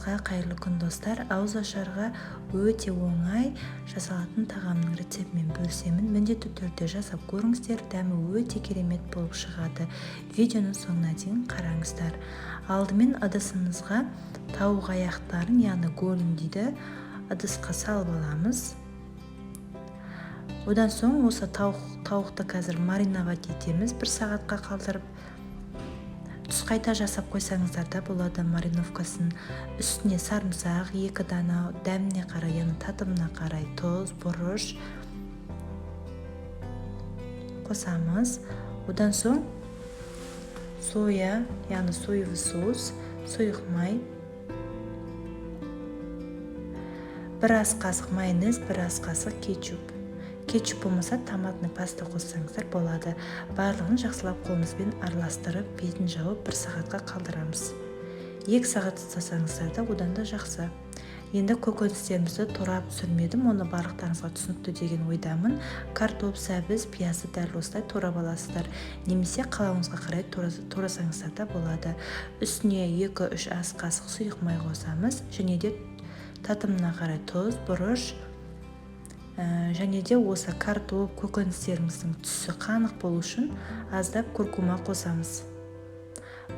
Барлықтарыңызға қайырлы күн достар. Ауыз ашарға өте оңай жасалатын тағамның рецептімен бөлісемін. Міндетті түрде жасап көріңіздер, дәмі өте керемет болып шығады. Видеоның соңына дейін қараңыздар. Алдымен ыдысымызға тауық аяқтарын, яғни голын дейді, ыдысқа салып аламыз. Одан соң осы тауықты қазір мариновать етеміз, 1 сағатқа қалдырып. Түс қайта жасап қойсаңыздар да болады мариновкасын. Үстіне сарымсақ 2 дана, дәміне қарай, яғни татымына қарай тұз, бұрыш қосамыз. Одан соң соя, яғни соевый соус, сұйық май, 1 ас қасық майонез, 1 ас қасық кетчуп. Кетчуп болмаса томатный паста қоссаңыздар болады. Барлығын жақсылап қолымызбен араластырып, бетін жауып 1 сағатқа қалдырамыз. 2 сағат ұстасаңыздар да одан да жақсы. Енді көкөністерімізді турап түсірмедім, оны барлықтарыңызға түсінікті деген ойдамын. Картоп, сәбіз, пиязды дәл осылай турап аласыздар. Немесе қалауыңызға қарай турасаңыздар да болады. Үстіне 2-3 ас қасық сұйық май қосамыз, және де татымына қарай тұз, бұрыш, және де осы картоп, көкөністеріміздің түсі қанық болу үшін аздап куркума қосамыз.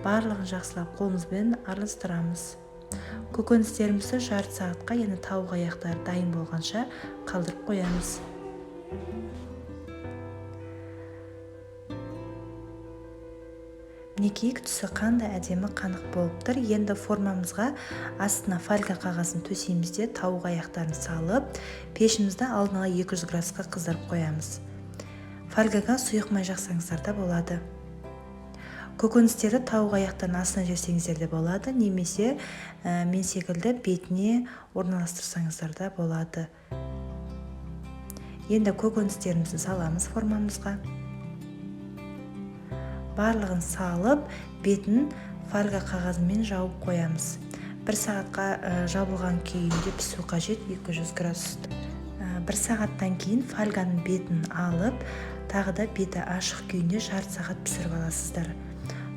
Барлығын жақсылап қолымызбен араластырамыз. Көкөністерімізді жарты сағатқа, яғни тауық аяқтары дайын болғанша қалдырып қоямыз. Мінекей, түсі қандай әдемі қанық болып тұр. Енді формамызға астына фольга қағазын төсейміз де тауық аяқтарын салып, пешімізді алдын ала 200 градусқа қыздырып қоямыз. Фольгаға сұйық май жақсаңыздар да болады. Көкөністерді тауық аяқтарын астына жерсеңіздер де болады, немесе мен секілді бетіне орналастырсаңыздар да болады. Енді көкөністерімізді саламыз формамызға. Барлығын салып, бетін фольга қағазымен жауып қоямыз. 1 сағатқа жабылған күйінде пісу қажет, 200 градуста. 1 сағаттан кейін фольганың бетін алып, тағы да беті ашық күйінде жарты сағат пісіріп аласыздар.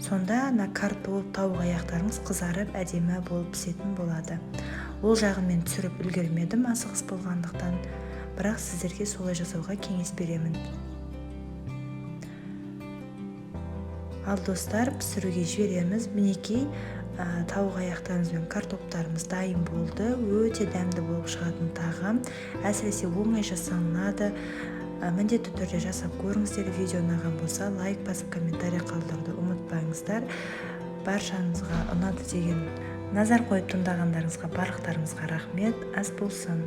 Сонда картоп, тауық аяқтарыңыз қызарып, әдемі болып пісетін болады. Ол жағын мен түсіріп үлгермедім, асығыс болғандықтан, бірақ сіздерге солай жасауға кеңес беремін. Ал достар, пісіруге жібереміз. Мінекей, тауық аяқтарымыз бен картоптарымыз дайын болды. Өте дәмді болып шығатын тағам. Әсіресе оңай жасалынады. Міндетті түрде жасап көріңіздер. Видео ұнаған болса, лайк басып, комментарий қалдыруды ұмытпаңыздар. Баршаңызға ұнады деген назар қойып тыңдағандарыңызға, барлықтарыңызға рахмет. Ас болсын.